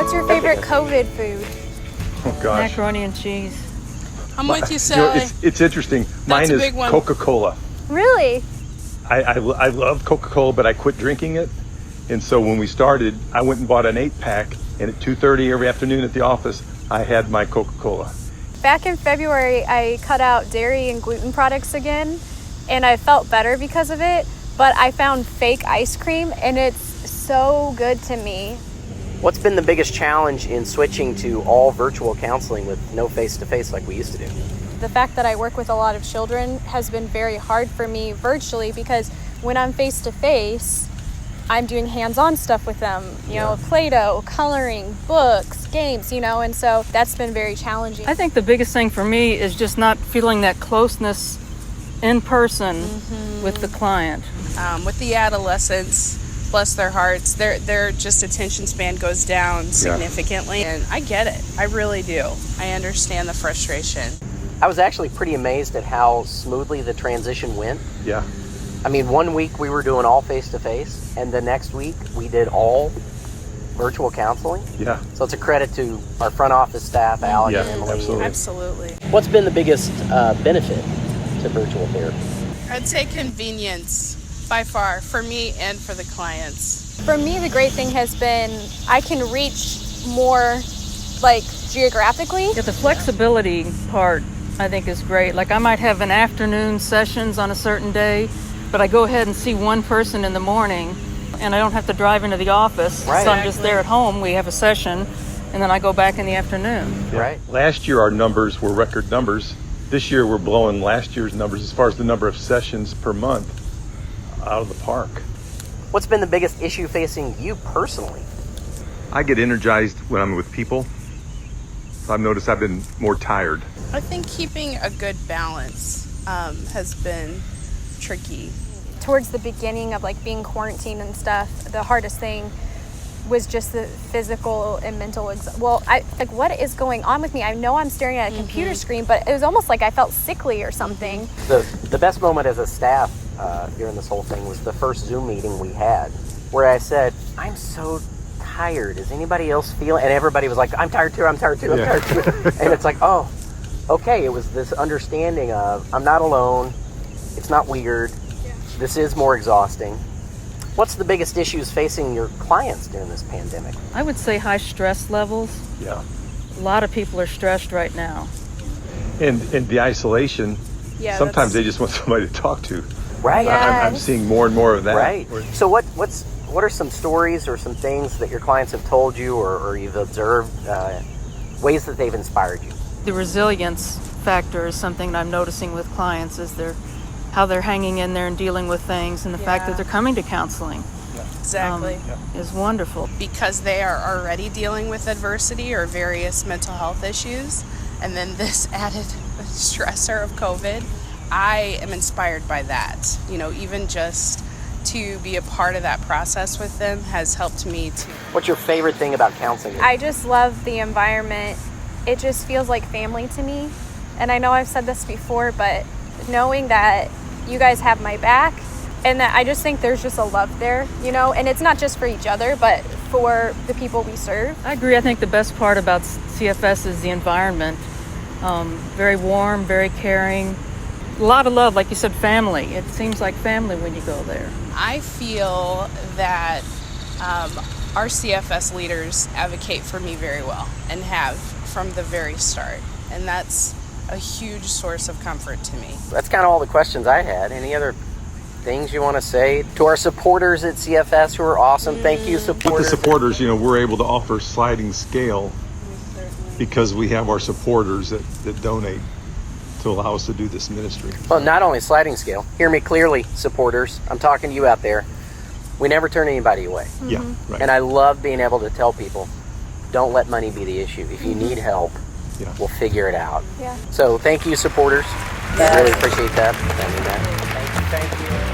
What's your favorite COVID food? Oh gosh. Macaroni and cheese. I'm with you, You Sally. know, it's interesting. Mine a is big one. Coca-Cola. Really? I love Coca-Cola, but I quit drinking it. And so when we started, I went and bought an 8-pack, and at 2:30 every afternoon at the office, I had my Coca-Cola. Back in February, I cut out dairy and gluten products again, and I felt better because of it, but I found fake ice cream, and it's so good to me. What's been the biggest challenge in switching to all virtual counseling with no face-to-face like we used to do? The fact that I work with a lot of children has been very hard for me virtually, because when I'm face-to-face, I'm doing hands-on stuff with them, you know, Play-Doh, coloring, books, games, you know, and so that's been very challenging. I think the biggest thing for me is just not feeling that closeness in person with the client. With the adolescents, bless their hearts, their just attention span goes down significantly, and I get it. I really do. I understand the frustration. I was actually pretty amazed at how smoothly the transition went. Yeah. I mean, one week we were doing all face-to-face, and the next week we did all virtual counseling. Yeah. So it's a credit to our front office staff, Alec Yeah, and Emily. absolutely. Absolutely. What's been the biggest benefit to virtual therapy? I'd say convenience by far for me and for the clients. For me, the great thing has been I can reach more, like, geographically. Yeah, the flexibility part I think is great. Like I might have an afternoon sessions on a certain day, but I go ahead and see one person in the morning and I don't have to drive into the office. Right. So I'm just there at home. We have a session and then I go back in the afternoon. Yeah. Right. Last year our numbers were record numbers. This year we're blowing last year's numbers as far as the number of sessions per month out of the park. What's been the biggest issue facing you personally? I get energized when I'm with people. I've noticed I've been more tired. I think keeping a good balance has been tricky. Towards the beginning of, like, being quarantined and stuff, the hardest thing was just the physical and mental what is going on with me? I know I'm staring at a computer screen, but it was almost like I felt sickly or something. The best moment as a staff during this whole thing was the first Zoom meeting we had, where I said, I'm so tired. Is anybody else feeling? And everybody was like, I'm tired too, I'm tired too, I'm tired too. And it's like, oh, okay. It was this understanding of, I'm not alone. It's not weird. This is more exhausting. What's the biggest issues facing your clients during this pandemic? I would say high stress levels. Yeah. A lot of people are stressed right now. And the isolation, Yeah, sometimes that's- they just want somebody to talk to. Right. Yeah. I'm seeing more and more of that. Right. So what are some stories or some things that your clients have told you or you've observed, ways that they've inspired you? The resilience factor is something that I'm noticing with clients is how they're hanging in there and dealing with things, and the fact that they're coming to counseling Exactly. is wonderful. Because they are already dealing with adversity or various mental health issues, and then this added stressor of COVID, I am inspired by that. You know, even just to be a part of that process with them has helped me to. What's your favorite thing about counseling? I just love the environment. It just feels like family to me. And I know I've said this before, but knowing that you guys have my back and that I just think there's just a love there, you know, and it's not just for each other, but for the people we serve. I agree. I think the best part about CFS is the environment. Very warm, very caring. A lot of love, like you said, family. It seems like family when you go there. I feel that our CFS leaders advocate for me very well and have from the very start. And that's a huge source of comfort to me. That's kind of all the questions I had. Any other things you want to say to our supporters at CFS who are awesome? Thank you, With the supporters. supporters, we're able to offer sliding scale because we have our supporters that donate to allow us to do this ministry. Well, not only sliding scale. Hear me clearly, supporters. I'm talking to you out there. We never turn anybody away. Yeah, right. And I love being able to tell people, don't let money be the issue. If you need help, we'll figure it out. Yeah. So thank you, supporters. I really appreciate that. I mean that. Thank you.